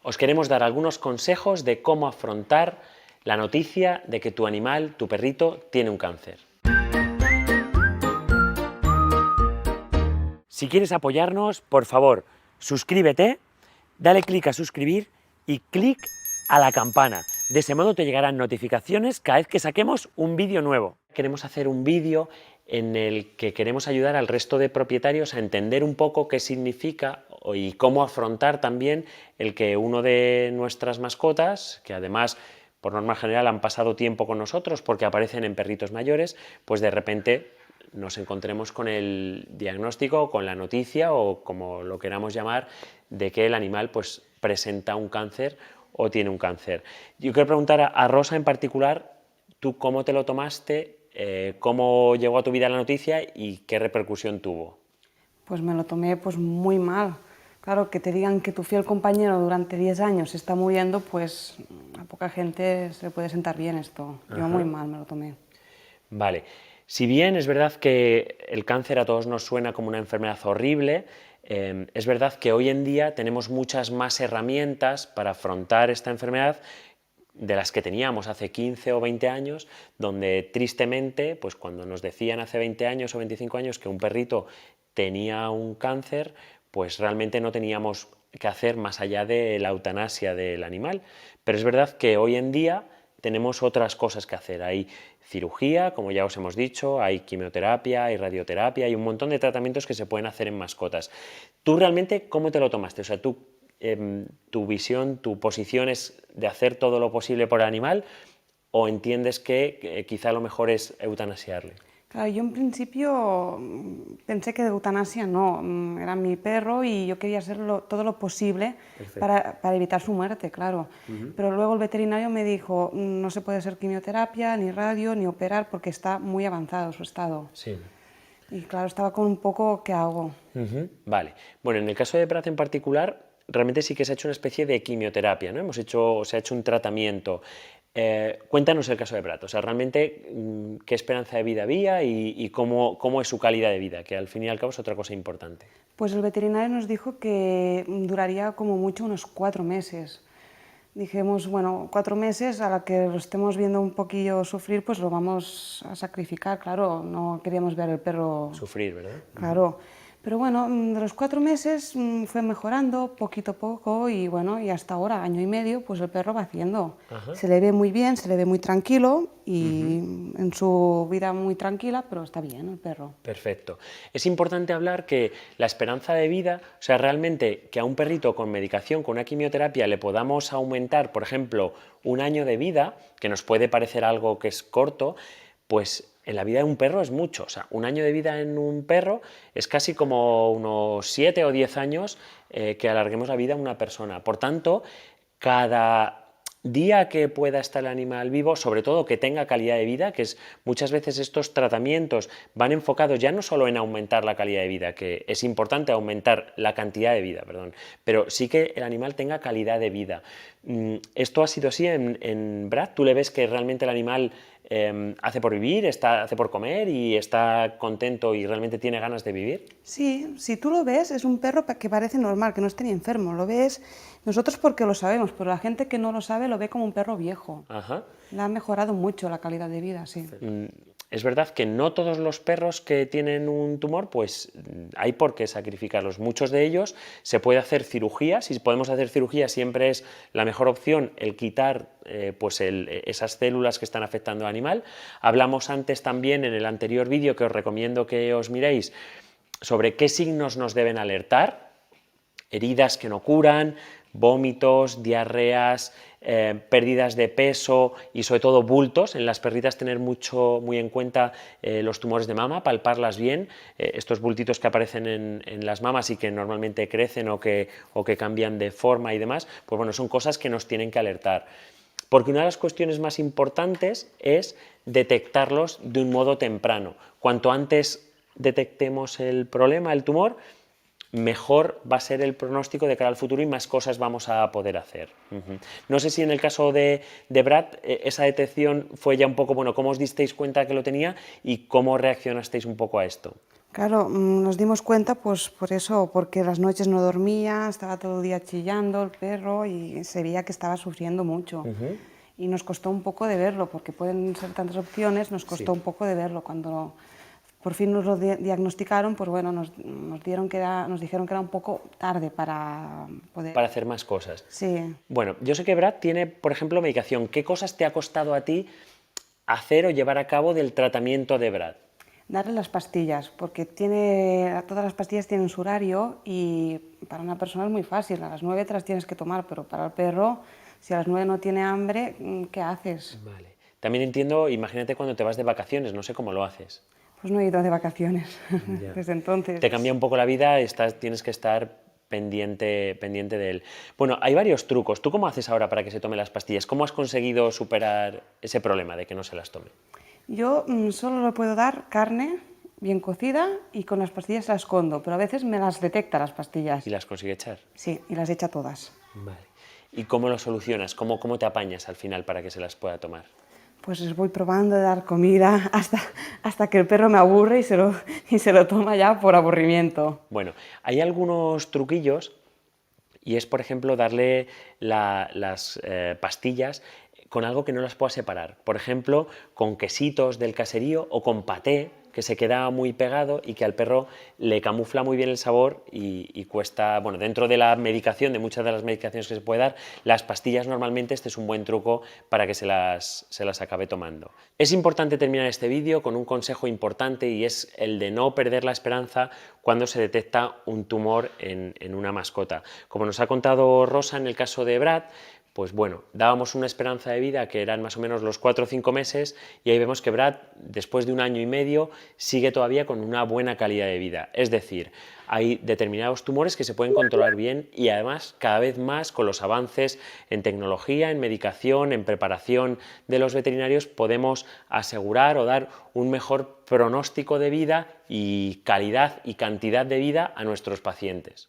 os queremos dar algunos consejos de cómo afrontar la noticia de que tu animal, tu perrito, tiene un cáncer. Si quieres apoyarnos, por favor, suscríbete, dale clic a suscribir y clic a la campana. De ese modo te llegarán notificaciones cada vez que saquemos un vídeo nuevo. Queremos hacer un vídeo en el que queremos ayudar al resto de propietarios a entender un poco qué significa y cómo afrontar también el que uno de nuestras mascotas, que además por norma general han pasado tiempo con nosotros porque aparecen en perritos mayores, pues de repente nos encontremos con el diagnóstico, con la noticia o como lo queramos llamar, de que el animal pues presenta un cáncer o tiene un cáncer. Yo quiero preguntar a Rosa en particular, ¿tú cómo te lo tomaste? ¿Cómo llegó a tu vida la noticia y qué repercusión tuvo? Pues me lo tomé pues muy mal. Claro, que te digan que tu fiel compañero durante 10 años se está muriendo, pues a poca gente se le puede sentar bien esto. Yo muy mal me lo tomé. Vale. Si bien es verdad que el cáncer a todos nos suena como una enfermedad horrible, es verdad que hoy en día tenemos muchas más herramientas para afrontar esta enfermedad de las que teníamos hace 15 o 20 años, donde tristemente, pues cuando nos decían hace 20 años o 25 años que un perrito tenía un cáncer, pues realmente no teníamos que hacer más allá de la eutanasia del animal. Pero es verdad que hoy en día tenemos otras cosas que hacer. Hay cirugía, como ya os hemos dicho, hay quimioterapia, hay radioterapia, hay un montón de tratamientos que se pueden hacer en mascotas. ¿Tú realmente cómo te lo tomaste? O sea, tu visión, tu posición es de hacer todo lo posible por el animal o entiendes que quizá lo mejor es eutanasiarle? Claro, yo en principio pensé que de eutanasia no, era mi perro y yo quería hacer todo lo posible para evitar su muerte, claro. Pero luego el veterinario me dijo, no se puede hacer quimioterapia, ni radio, ni operar porque está muy avanzado su estado. Sí. Y claro, estaba con un poco, ¿qué hago? Vale. Bueno, en el caso de Prat en particular, realmente sí que se ha hecho una especie de quimioterapia, ¿no? Se ha hecho un tratamiento. Cuéntanos el caso de Prat, o sea, realmente qué esperanza de vida había y cómo es su calidad de vida, que al fin y al cabo es otra cosa importante. Pues el veterinario nos dijo que duraría como mucho unos 4 meses. Dijimos, bueno, 4 meses, a la que lo estemos viendo un poquillo sufrir, pues lo vamos a sacrificar, claro, no queríamos ver al perro... Sufrir, ¿verdad? Claro, pero bueno, de los 4 meses fue mejorando poquito a poco y bueno, y hasta ahora, año y medio, pues el perro va haciendo. Se le ve muy bien, se le ve muy tranquilo y en su vida muy tranquila, pero está bien el perro. Perfecto. Es importante hablar que la esperanza de vida, o sea, realmente que a un perrito con medicación, con una quimioterapia, le podamos aumentar, por ejemplo, un año de vida, que nos puede parecer algo que es corto, pues en la vida de un perro es mucho. O sea, un año de vida en un perro es casi como unos 7 o 10 años que alarguemos la vida a una persona. Por tanto, cada día que pueda estar el animal vivo, sobre todo que tenga calidad de vida, que es muchas veces estos tratamientos van enfocados ya no solo en aumentar la calidad de vida, que es importante aumentar la cantidad de vida, perdón, pero sí que el animal tenga calidad de vida. ¿Esto ha sido así en Brad? ¿Tú le ves que realmente el animal hace por vivir, hace por comer y está contento y realmente tiene ganas de vivir? Sí, si tú lo ves, es un perro que parece normal, que no esté ni enfermo. Lo ves, nosotros porque lo sabemos, pero la gente que no lo sabe lo ve como un perro viejo. Ajá. Le ha mejorado mucho la calidad de vida, sí. Es verdad que no todos los perros que tienen un tumor, pues hay por qué sacrificarlos. Muchos de ellos se puede hacer cirugía. Si podemos hacer cirugía, siempre es la mejor opción el quitar esas células que están afectando al animal. Hablamos antes también en el anterior vídeo, que os recomiendo que os miréis, sobre qué signos nos deben alertar: heridas que no curan, vómitos, diarreas, pérdidas de peso y sobre todo bultos. En las perritas tener muy en cuenta los tumores de mama, palparlas bien, estos bultitos que aparecen en las mamas y que normalmente crecen o que cambian de forma y demás, pues bueno, son cosas que nos tienen que alertar. Porque una de las cuestiones más importantes es detectarlos de un modo temprano. Cuanto antes detectemos el problema, el tumor, mejor va a ser el pronóstico de cara al futuro y más cosas vamos a poder hacer. No sé si en el caso de Brad esa detección fue ya un poco, bueno, ¿cómo os disteis cuenta que lo tenía y cómo reaccionasteis un poco a esto? Claro, nos dimos cuenta pues por eso, porque las noches no dormía, estaba todo el día chillando el perro y se veía que estaba sufriendo mucho. Y nos costó un poco de verlo, porque pueden ser tantas opciones, nos costó un poco de verlo. Cuando por fin nos lo diagnosticaron, pues bueno, nos dijeron que era un poco tarde para poder... Para hacer más cosas. Sí. Bueno, yo sé que Brad tiene, por ejemplo, medicación. ¿Qué cosas te ha costado a ti hacer o llevar a cabo del tratamiento de Brad? Darle las pastillas, porque todas las pastillas tienen su horario y para una persona es muy fácil, a las 9 te las tienes que tomar, pero para el perro, si a las 9 no tiene hambre, ¿qué haces? Vale. También entiendo, imagínate cuando te vas de vacaciones, no sé cómo lo haces. Pues no he ido de vacaciones desde entonces. Te cambia un poco la vida, tienes que estar pendiente de él. Bueno, hay varios trucos. ¿Tú cómo haces ahora para que se tome las pastillas? ¿Cómo has conseguido superar ese problema de que no se las tome? Yo solo le puedo dar carne bien cocida y con las pastillas la escondo, pero a veces me las detecta las pastillas. ¿Y las consigue echar? Sí, y las echa todas. Vale. ¿Y cómo lo solucionas? ¿Cómo te apañas al final para que se las pueda tomar? Pues les voy probando de dar comida hasta que el perro me aburre y se lo toma ya por aburrimiento. Bueno, hay algunos truquillos y es, por ejemplo, darle las pastillas con algo que no las pueda separar. Por ejemplo, con quesitos del caserío o con paté, que se queda muy pegado y que al perro le camufla muy bien el sabor y cuesta, bueno, dentro de la medicación, de muchas de las medicaciones que se puede dar, las pastillas normalmente este es un buen truco para que se las acabe tomando. Es importante terminar este vídeo con un consejo importante y es el de no perder la esperanza cuando se detecta un tumor en una mascota. Como nos ha contado Rosa en el caso de Brad, pues bueno, dábamos una esperanza de vida que eran más o menos los 4 o 5 meses y ahí vemos que Brad, después de 1 año y medio, sigue todavía con una buena calidad de vida. Es decir, hay determinados tumores que se pueden controlar bien y además cada vez más con los avances en tecnología, en medicación, en preparación de los veterinarios podemos asegurar o dar un mejor pronóstico de vida y calidad y cantidad de vida a nuestros pacientes.